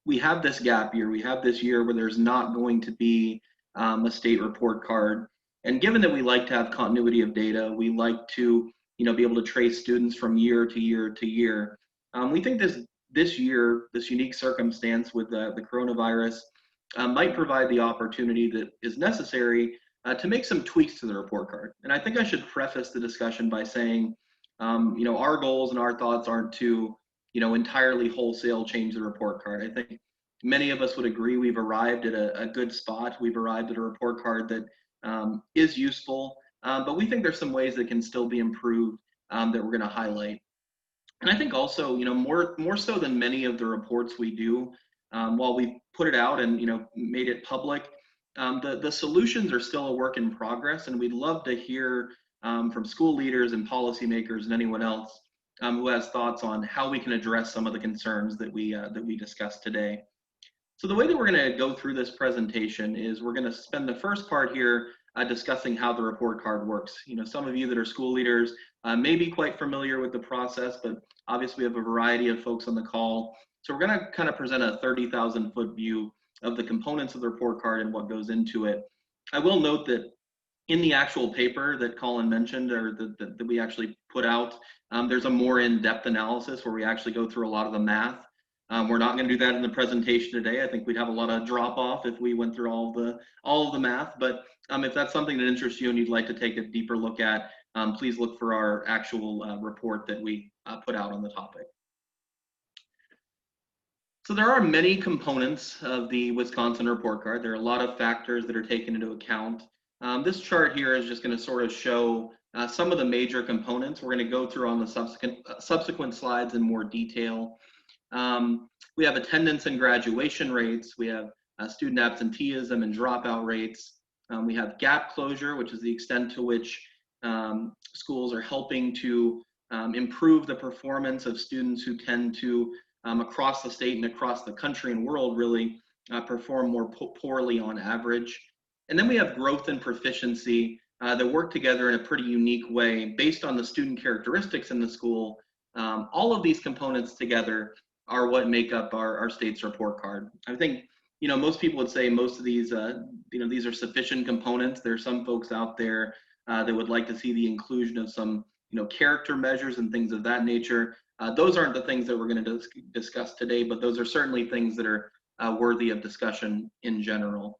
we have this gap year, we have this year where there's not going to be a state report card. And given that we like to have continuity of data, we like to be able to trace students from year to year to year. We think this year, this unique circumstance with the coronavirus might provide the opportunity that is necessary to make some tweaks to the report card. And I think I should preface the discussion by saying, our goals and our thoughts aren't to, entirely wholesale change the report card. I think many of us would agree we've arrived at a good spot. We've arrived at a report card that is useful, but we think there's some ways that can still be improved that we're going to highlight. And I think also, more so than many of the reports we do, while we've put it out and made it public, the solutions are still a work in progress, and we'd love to hear from school leaders and policymakers and anyone else who has thoughts on how we can address some of the concerns that we discussed today. So the way that we're going to go through this presentation is we're going to spend the first part here discussing how the report card works. Some of you that are school leaders may be quite familiar with the process, but obviously we have a variety of folks on the call. So we're going to kind of present a 30,000-foot view of the components of the report card and what goes into it. I will note that in the actual paper that Colin mentioned, or that we actually put out, there's a more in-depth analysis where we actually go through a lot of the math. We're not going to do that in the presentation today. I think we'd have a lot of drop-off if we went through all of the math. But if that's something that interests you and you'd like to take a deeper look at, please look for our actual report that we put out on the topic. So there are many components of the Wisconsin report card. There are a lot of factors that are taken into account. This chart here is just going to sort of show some of the major components. We're going to go through on the subsequent slides in more detail. We have attendance and graduation rates. We have student absenteeism and dropout rates. We have gap closure, which is the extent to which schools are helping to improve the performance of students who tend to, across the state and across the country and world, really perform more poorly on average. And then we have growth and proficiency that work together in a pretty unique way based on the student characteristics in the school. All of these components together are what make up our state's report card. I think, most people would say most of these, these are sufficient components. There are some folks out there that would like to see the inclusion of some, character measures and things of that nature. Those aren't the things that we're going to discuss today, but those are certainly things that are worthy of discussion in general.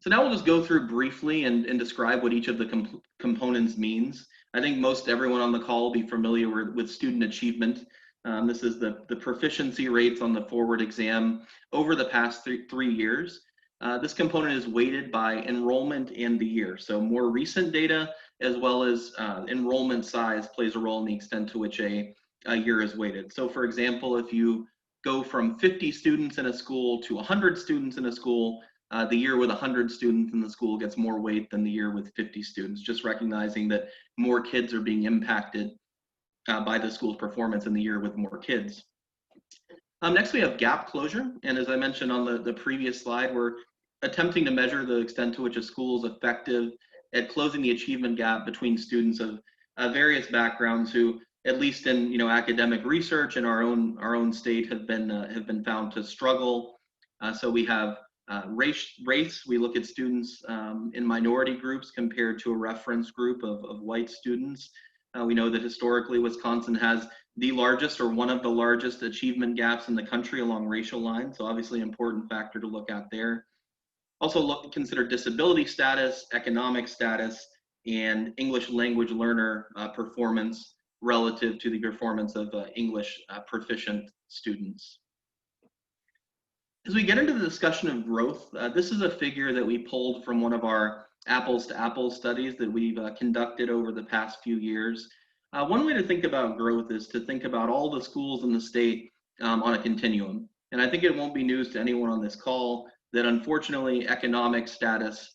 So now we'll just go through briefly and describe what each of the components means. I think most everyone on the call will be familiar with student achievement. This is the proficiency rates on the forward exam over the past three years. This component is weighted by enrollment and the year. So more recent data, as well as enrollment size, plays a role in the extent to which a year is weighted. So for example, if you go from 50 students in a school to 100 students in a school, the year with 100 students in the school gets more weight than the year with 50 students, just recognizing that more kids are being impacted by the school's performance in the year with more kids. Next, we have gap closure. And as I mentioned on the previous slide, we're attempting to measure the extent to which a school is effective at closing the achievement gap between students of various backgrounds who, at least in academic research in our own state, have been found to struggle. So we have race. We look at students in minority groups compared to a reference group of white students. We know that historically Wisconsin has the largest or one of the largest achievement gaps in the country along racial lines, so obviously an important factor to look at there. Also consider disability status, economic status, and English language learner performance relative to the performance of English proficient students. As we get into the discussion of growth, this is a figure that we pulled from one of our apples to apples studies that we've conducted over the past few years. One way to think about growth is to think about all the schools in the state on a continuum. And I think it won't be news to anyone on this call that unfortunately economic status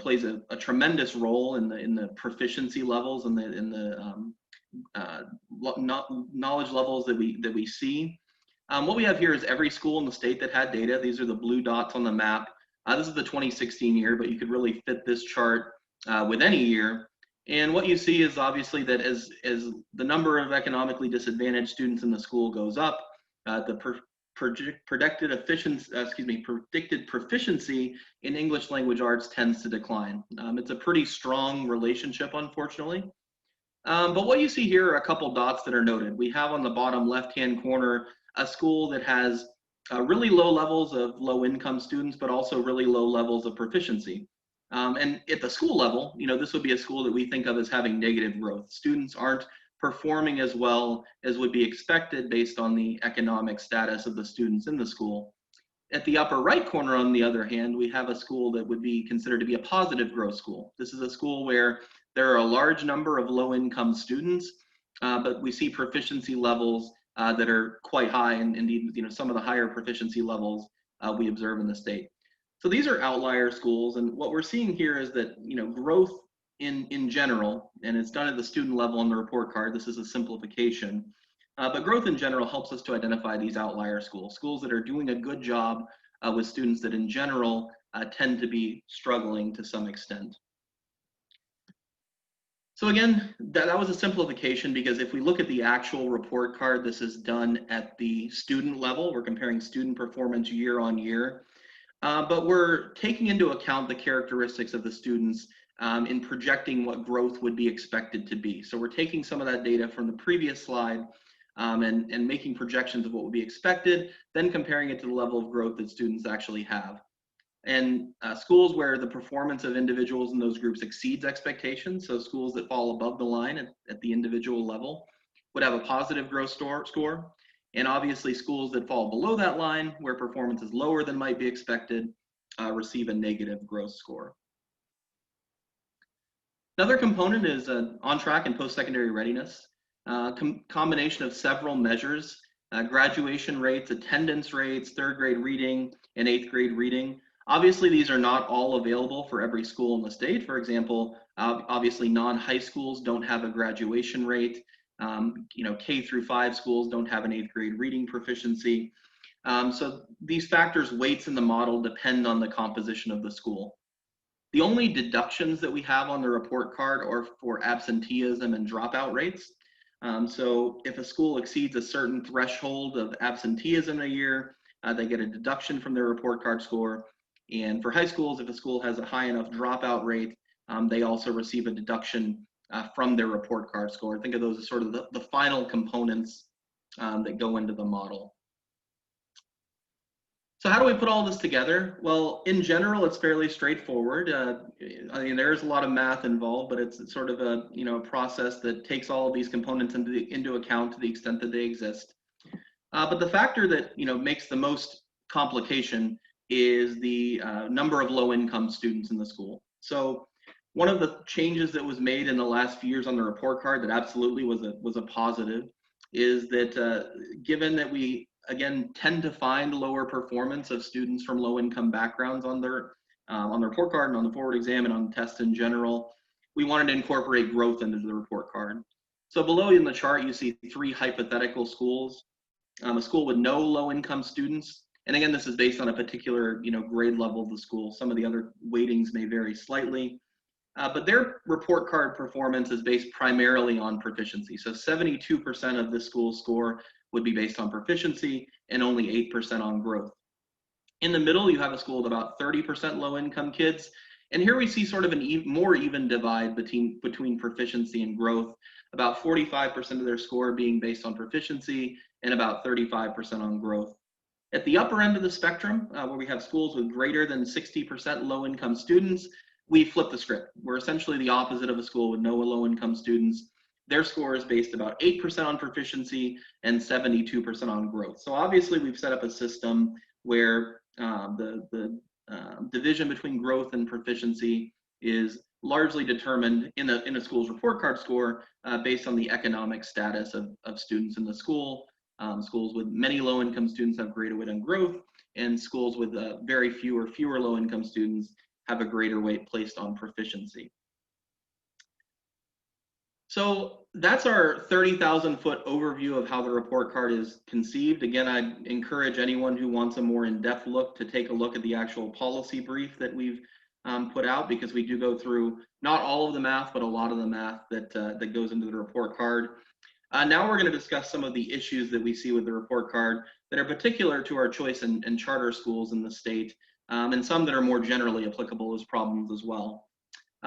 plays a tremendous role in the proficiency levels and the knowledge levels that we see. What we have here is every school in the state that had data. These are the blue dots on the map. This is the 2016 year, but you could really fit this chart with any year. And what you see is obviously that as the number of economically disadvantaged students in the school goes up, predicted efficiency, predicted proficiency in English language arts tends to decline. It's a pretty strong relationship, unfortunately. But what you see here are a couple dots that are noted. We have on the bottom left-hand corner a school that has really low levels of low-income students, but also really low levels of proficiency. And at the school level, this would be a school that we think of as having negative growth. Students aren't performing as well as would be expected based on the economic status of the students in the school. At the upper right corner, on the other hand, we have a school that would be considered to be a positive growth school. This is a school where there are a large number of low-income students, but we see proficiency levels that are quite high, and indeed, some of the higher proficiency levels we observe in the state. So these are outlier schools, and what we're seeing here is that growth in general, and it's done at the student level on the report card. This is a simplification. But growth in general helps us to identify these outlier schools, schools that are doing a good job with students that in general tend to be struggling to some extent. So again, that was a simplification, because if we look at the actual report card, this is done at the student level. We're comparing student performance year on year, but we're taking into account the characteristics of the students in projecting what growth would be expected to be. So we're taking some of that data from the previous slide and making projections of what would be expected, then comparing it to the level of growth that students actually have. And schools where the performance of individuals in those groups exceeds expectations, so schools that fall above the line at the individual level, would have a positive growth score. And obviously schools that fall below that line, where performance is lower than might be expected, receive a negative growth score. Another component is OnTrack and post-secondary readiness. Combination of several measures, graduation rates, attendance rates, third grade reading, and eighth grade reading. Obviously, these are not all available for every school in the state. For example, obviously non-high schools don't have a graduation rate. K through 5 schools don't have an eighth grade reading proficiency. So these factors, weights in the model, depend on the composition of the school. The only deductions that we have on the report card are for absenteeism and dropout rates. So if a school exceeds a certain threshold of absenteeism a year, they get a deduction from their report card score. And for high schools, if a school has a high enough dropout rate, they also receive a deduction from their report card score. Think of those as sort of the final components that go into the model. So how do we put all this together? Well, in general, it's fairly straightforward. I mean, there's a lot of math involved, but it's sort of a process that takes all of these components into account to the extent that they exist. But the factor that makes the most complication is the number of low-income students in the school. So one of the changes that was made in the last few years on the report card that absolutely was a positive is that given that we again tend to find lower performance of students from low-income backgrounds on their report card and on the forward exam and on tests in general, we wanted to incorporate growth into the report card. So below in the chart, you see 3 hypothetical schools. A school with no low-income students, and again, this is based on a particular grade level of the school. Some of the other weightings may vary slightly, but their report card performance is based primarily on proficiency. So 72% of this school's score would be based on proficiency and only 8% on growth. In the middle, you have a school with about 30% low-income kids, and here we see sort of a more even divide between proficiency and growth, about 45% of their score being based on proficiency and about 35% on growth. At the upper end of the spectrum, where we have schools with greater than 60% low-income students, we flip the script. We're essentially the opposite of a school with no low-income students. Their score is based about 8% on proficiency and 72% on growth. So obviously, we've set up a system where the division between growth and proficiency is largely determined in a school's report card score based on the economic status of students in the school. Schools with many low-income students have greater weight on growth, and schools with very fewer low-income students have a greater weight placed on proficiency. So that's our 30,000-foot overview of how the report card is conceived. Again, I'd encourage anyone who wants a more in-depth look to take a look at the actual policy brief that we've put out, because we do go through not all of the math, but a lot of the math that goes into the report card. Now we're going to discuss some of the issues that we see with the report card, that are particular to our choice and charter schools in the state, and some that are more generally applicable as problems as well.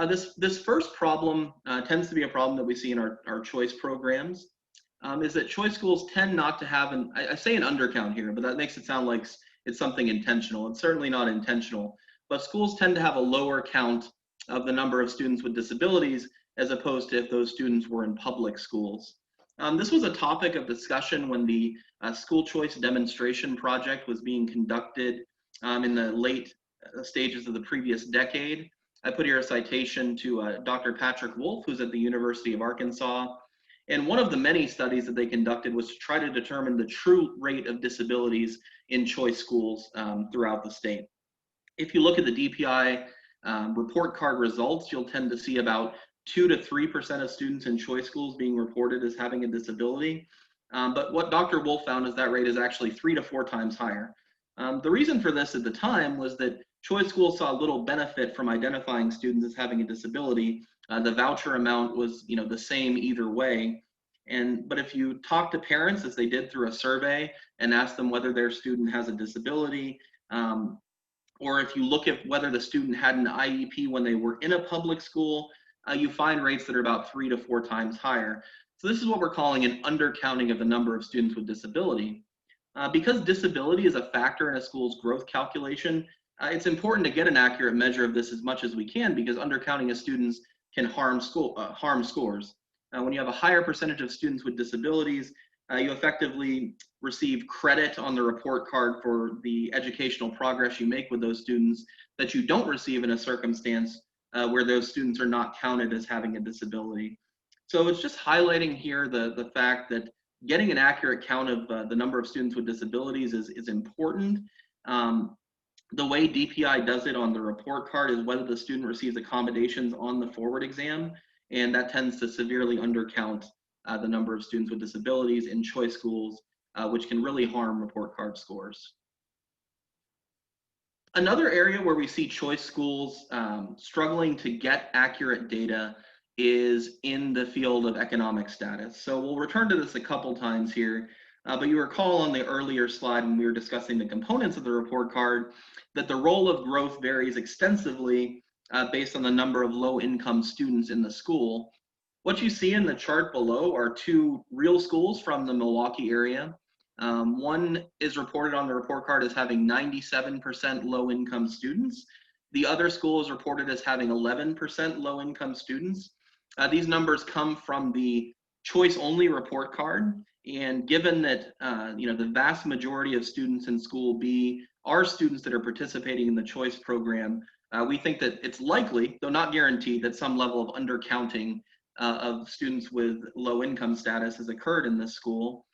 This first problem tends to be a problem that we see in our choice programs, is that choice schools tend not to have I say an undercount here, but that makes it sound like it's something intentional. It's certainly not intentional, but schools tend to have a lower count of the number of students with disabilities as opposed to if those students were in public schools. This was a topic of discussion when the school choice demonstration project was being conducted in the late stages of the previous decade. I put here a citation to Dr. Patrick Wolf, who's at the University of Arkansas. And one of the many studies that they conducted was to try to determine the true rate of disabilities in choice schools throughout the state. If you look at the DPI report card results, you'll tend to see about 2 to 3% of students in choice schools being reported as having a disability. But what Dr. Wolf found is that rate is actually 3 to 4 times higher. The reason for this at the time was that choice schools saw little benefit from identifying students as having a disability. The voucher amount was, the same either way. But if you talk to parents, as they did through a survey, and ask them whether their student has a disability, or if you look at whether the student had an IEP when they were in a public school, you find rates that are about 3 to 4 times higher. So this is what we're calling an undercounting of the number of students with disability. Because disability is a factor in a school's growth calculation, it's important to get an accurate measure of this as much as we can, because undercounting of students can harm scores. When you have a higher percentage of students with disabilities, you effectively receive credit on the report card for the educational progress you make with those students that you don't receive in a circumstance where those students are not counted as having a disability. So it's just highlighting here the fact that getting an accurate count of the number of students with disabilities is important. The way DPI does it on the report card is whether the student receives accommodations on the forward exam, and that tends to severely undercount the number of students with disabilities in choice schools, which can really harm report card scores. Another area where we see choice schools struggling to get accurate data is in the field of economic status. So we'll return to this a couple times here, but you recall on the earlier slide when we were discussing the components of the report card that the role of growth varies extensively based on the number of low-income students in the school. What you see in the chart below are 2 real schools from the Milwaukee area. One is reported on the report card as having 97% low-income students. The other school is reported as having 11% low-income students. These numbers come from the choice-only report card, and given that the vast majority of students in School B are students that are participating in the choice program, we think that it's likely, though not guaranteed, that some level of undercounting of students with low income status has occurred in this school.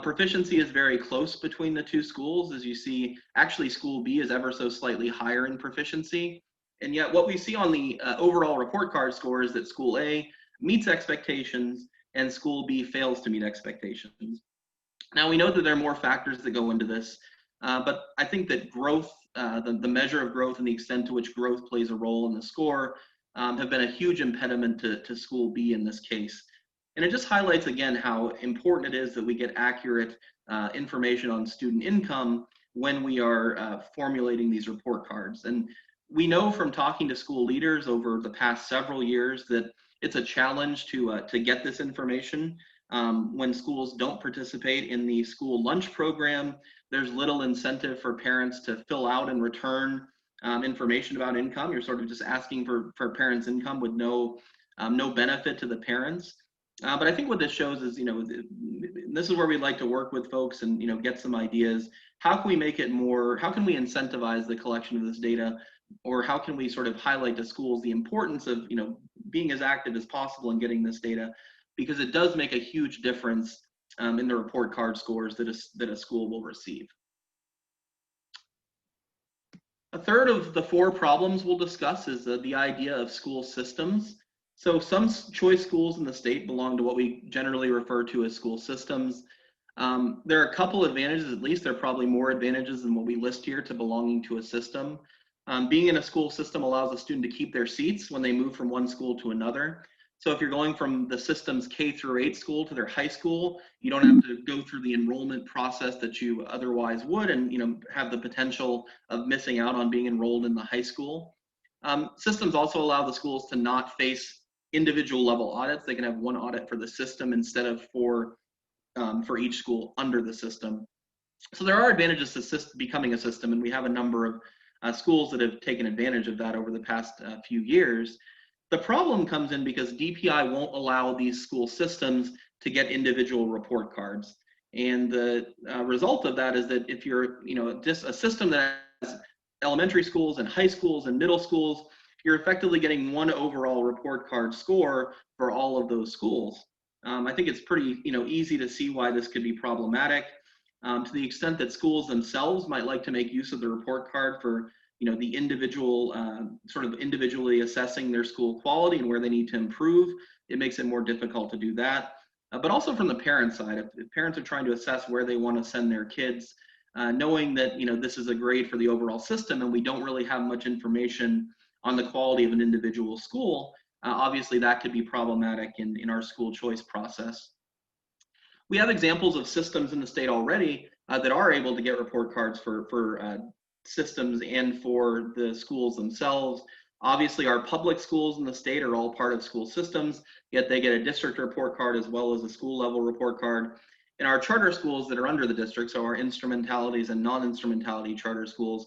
Proficiency is very close between the 2 schools. As you see, actually School B is ever so slightly higher in proficiency. And yet what we see on the overall report card score is that School A meets expectations and School B fails to meet expectations. Now we know that there are more factors that go into this, but I think that growth, the measure of growth and the extent to which growth plays a role in the score have been a huge impediment to School B in this case. And it just highlights again how important it is that we get accurate information on student income when we are formulating these report cards. And we know from talking to school leaders over the past several years that it's a challenge to get this information. When schools don't participate in the school lunch program, there's little incentive for parents to fill out and return information about income. You're sort of just asking for parents' income with no benefit to the parents. But I think what this shows is, this is where we like to work with folks and, get some ideas. How can we make it more, how can we incentivize the collection of this data? Or how can we sort of highlight to schools the importance of, being as active as possible in getting this data? Because it does make a huge difference in the report card scores that a school will receive. A third of the 4 problems we'll discuss is the idea of school systems. So some choice schools in the state belong to what we generally refer to as school systems. There are a couple advantages, at least there are probably more advantages than what we list here to belonging to a system. Being in a school system allows a student to keep their seats when they move from one school to another. So if you're going from the system's K through 8 school to their high school, you don't have to go through the enrollment process that you otherwise would, and have the potential of missing out on being enrolled in the high school. Systems also allow the schools to not face individual level audits. They can have one audit for the system instead of for each school under the system. So there are advantages to becoming a system, and we have a number of schools that have taken advantage of that over the past few years. The problem comes in because DPI won't allow these school systems to get individual report cards. And the result of that is that if you're just a system that has elementary schools and high schools and middle schools, you're effectively getting one overall report card score for all of those schools. I think it's pretty easy to see why this could be problematic. To the extent that schools themselves might like to make use of the report card for the individual sort of individually assessing their school quality and where they need to improve, it makes it more difficult to do that. But also from the parent side, if parents are trying to assess where they want to send their kids, knowing that this is a grade for the overall system and we don't really have much information on the quality of an individual school, obviously that could be problematic in our school choice process. We have examples of systems in the state already that are able to get report cards for systems and for the schools themselves. Obviously, our public schools in the state are all part of school systems, yet they get a district report card as well as a school level report card. And our charter schools that are under the district, so our instrumentalities and non-instrumentality charter schools,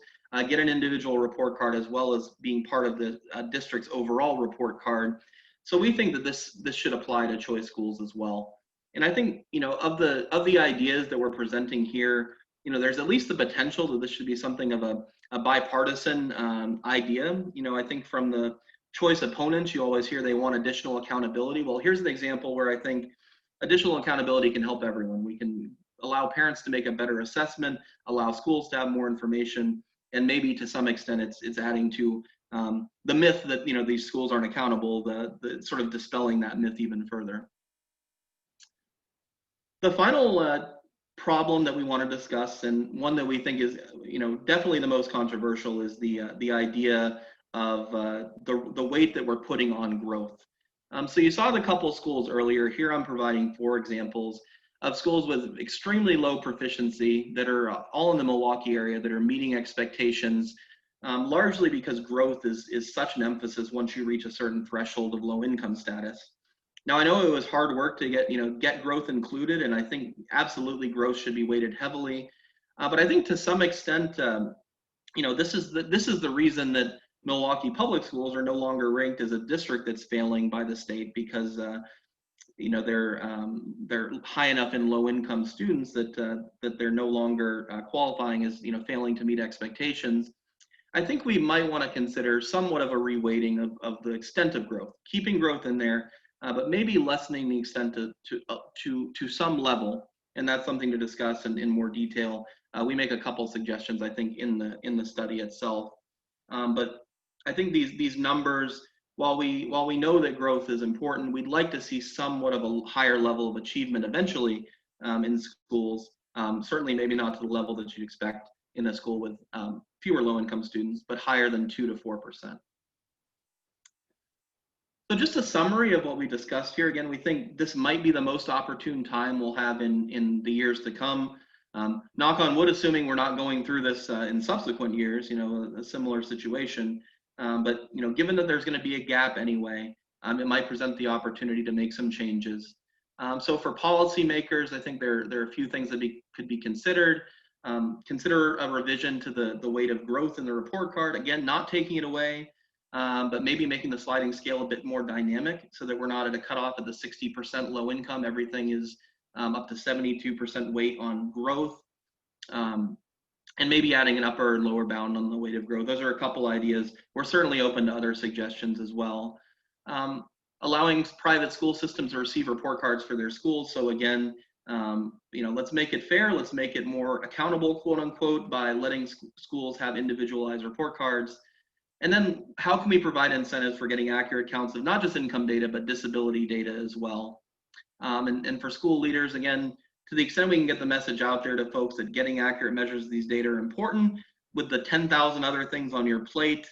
get an individual report card as well as being part of the district's overall report card. So we think that this should apply to choice schools as well. And I think of the ideas that we're presenting here, there's at least the potential that this should be something of a bipartisan idea. I think from the choice opponents, you always hear they want additional accountability. Well, here's an example where I think additional accountability can help everyone. We can allow parents to make a better assessment, allow schools to have more information, and maybe to some extent it's adding to the myth that these schools aren't accountable, the sort of dispelling that myth even further. The final problem that we want to discuss, and one that we think is definitely the most controversial, is the idea of the weight that we're putting on growth. So you saw the couple schools earlier. Here I'm providing 4 examples of schools with extremely low proficiency that are all in the Milwaukee area that are meeting expectations, largely because growth is such an emphasis once you reach a certain threshold of low income status. Now, I know it was hard work to get growth included, and I think absolutely growth should be weighted heavily. But I think to some extent, this is the reason that Milwaukee public schools are no longer ranked as a district that's failing by the state, because they're high enough in low income students that they're no longer qualifying as failing to meet expectations. I think we might want to consider somewhat of a reweighting of the extent of growth, keeping growth in there, but maybe lessening the extent to some level, and that's something to discuss in more detail. We make a couple suggestions, I think, in the study itself. But I think these numbers, while we know that growth is important, we'd like to see somewhat of a higher level of achievement eventually in schools. Certainly, maybe not to the level that you'd expect in a school with fewer low-income students, but higher than 2 to 4%. So just a summary of what we discussed here. Again, we think this might be the most opportune time we'll have in the years to come. Knock on wood, assuming we're not going through this in subsequent years, a similar situation. But given that there's going to be a gap anyway, it might present the opportunity to make some changes. So for policymakers, I think there are a few things that could be considered. Consider a revision to the weight of growth in the report card. Again, not taking it away, but maybe making the sliding scale a bit more dynamic so that we're not at a cutoff at the 60% low income. Everything is up to 72% weight on growth. And maybe adding an upper and lower bound on the weight of growth. Those are a couple ideas. We're certainly open to other suggestions as well. Allowing private school systems to receive report cards for their schools. So again, let's make it fair. Let's make it more accountable, quote unquote, by letting schools have individualized report cards. And then how can we provide incentives for getting accurate counts of not just income data, but disability data as well? And for school leaders, again, to the extent we can get the message out there to folks that getting accurate measures of these data are important, with the 10,000 other things on your plate,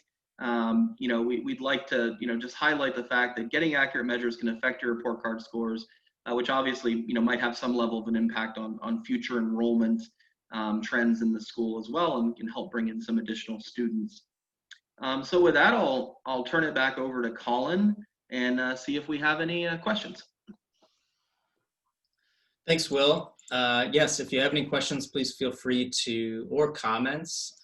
we'd like to, just highlight the fact that getting accurate measures can affect your report card scores, which obviously, might have some level of an impact on future enrollment trends in the school as well, and can help bring in some additional students. So with that, I'll turn it back over to Colin and see if we have any questions. Thanks, Will. Yes, if you have any questions, please feel free to, or comments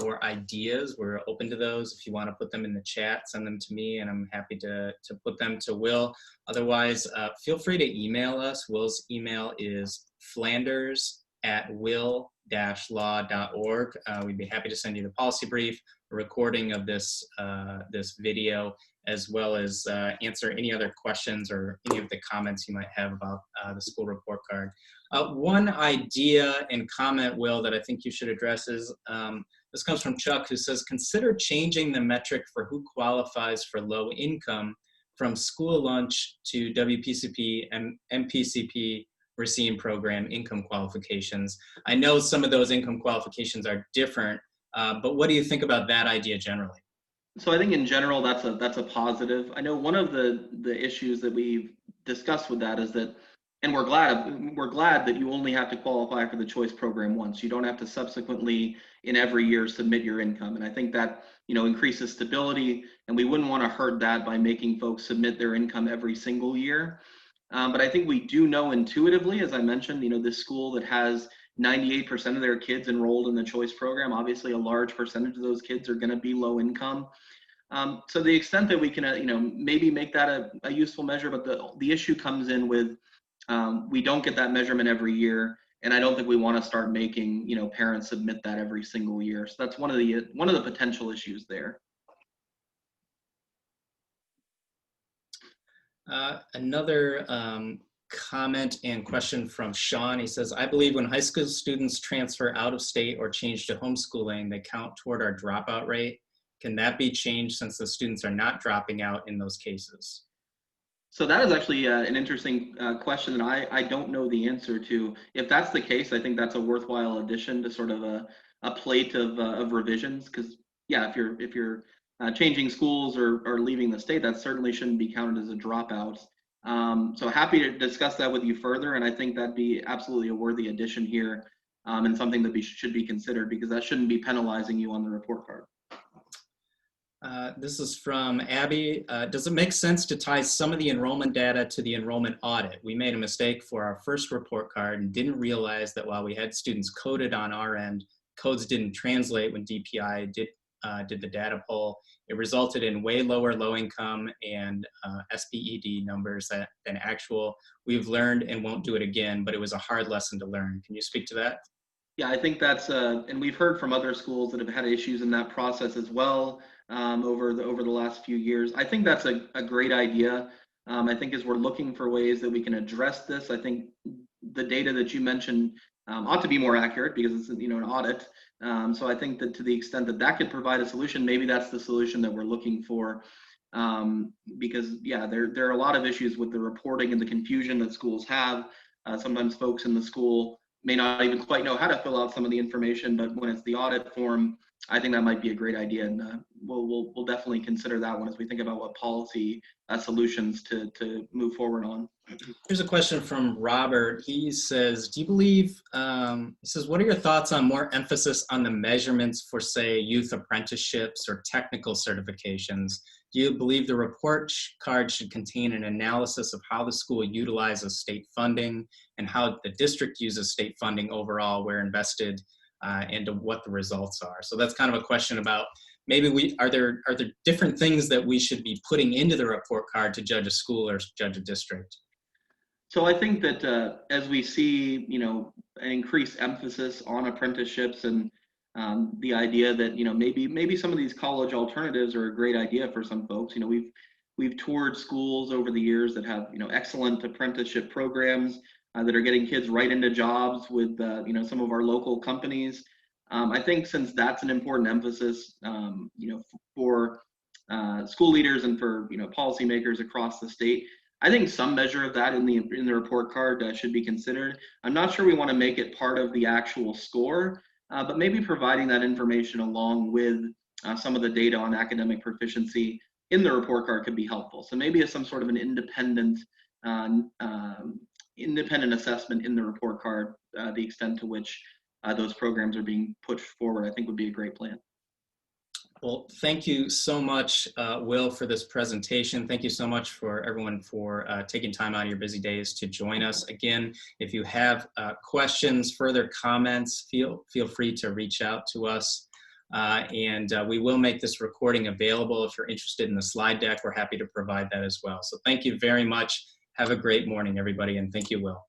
or ideas, we're open to those. If you want to put them in the chat, send them to me and I'm happy to put them to Will. Otherwise, feel free to email us. Will's email is flanders@will-law.org. We'd be happy to send you the policy brief, a recording of this, this video, as well as answer any other questions or any of the comments you might have about the school report card. One idea and comment, Will, that I think you should address is, this comes from Chuck, who says, consider changing the metric for who qualifies for low income from school lunch to WPCP and MPCP Racine program income qualifications. I know some of those income qualifications are different, but what do you think about that idea generally? So I think in general, that's a positive. I know one of the issues that we've discussed with that is that, and we're glad that you only have to qualify for the choice program once. You don't have to subsequently in every year submit your income. And I think that, increases stability, and we wouldn't want to hurt that by making folks submit their income every single year. But I think we do know intuitively, as I mentioned, this school that has 98% of their kids enrolled in the choice program, obviously a large percentage of those kids are going to be low income. So the extent that we can, maybe make that a useful measure, but the issue comes in with, we don't get that measurement every year, and I don't think we want to start making, parents submit that every single year. So that's one of the potential issues there. Another comment and question from Sean. He says, I believe when high school students transfer out of state or change to homeschooling, they count toward our dropout rate. Can that be changed since the students are not dropping out in those cases? So that is actually an interesting question that I don't know the answer to. If that's the case, I think that's a worthwhile addition to sort of a plate of revisions, because yeah, if you're changing schools or leaving the state, that certainly shouldn't be counted as a dropout. So happy to discuss that with you further, and I think that'd be absolutely a worthy addition here, and something that should be considered, because that shouldn't be penalizing you on the report card. This is from Abby. Does it make sense to tie some of the enrollment data to the enrollment audit? We made a mistake for our first report card and didn't realize that while we had students coded on our end, codes didn't translate when DPI did the data poll. It resulted in way lower low income and SPED numbers than actual. We've learned and won't do it again, but it was a hard lesson to learn. Can you speak to that? Yeah, I think that's, and we've heard from other schools that have had issues in that process as well over the last few years. I think that's a great idea. I think as we're looking for ways that we can address this, I think the data that you mentioned ought to be more accurate, because it's an audit. So I think that to the extent that that could provide a solution, maybe that's the solution that we're looking for. Because yeah, there are a lot of issues with the reporting and the confusion that schools have. Sometimes folks in the school may not even quite know how to fill out some of the information, but when it's the audit form, I think that might be a great idea, and we'll definitely consider that one as we think about what policy solutions to move forward on. Here's a question from Robert. He says, do you believe, he says, what are your thoughts on more emphasis on the measurements for, say, youth apprenticeships or technical certifications? Do you believe the report card should contain an analysis of how the school utilizes state funding and how the district uses state funding overall where invested, and what the results are? So that's kind of a question about maybe are there different things that we should be putting into the report card to judge a school or judge a district? So I think that as we see, an increased emphasis on apprenticeships and the idea that maybe some of these college alternatives are a great idea for some folks. We've toured schools over the years that have excellent apprenticeship programs that are getting kids right into jobs with some of our local companies. I think since that's an important emphasis, for school leaders and for policymakers across the state, I think some measure of that in the report card should be considered. I'm not sure we want to make it part of the actual score, but maybe providing that information along with some of the data on academic proficiency in the report card could be helpful. So maybe as some sort of an independent assessment in the report card, the extent to which those programs are being pushed forward, I think would be a great plan. Well, thank you so much, Will, for this presentation. Thank you so much for everyone for taking time out of your busy days to join us. Again, if you have questions, further comments, feel free to reach out to us. And we will make this recording available. If you're interested in the slide deck, we're happy to provide that as well. So thank you very much. Have a great morning, everybody, and thank you, Will.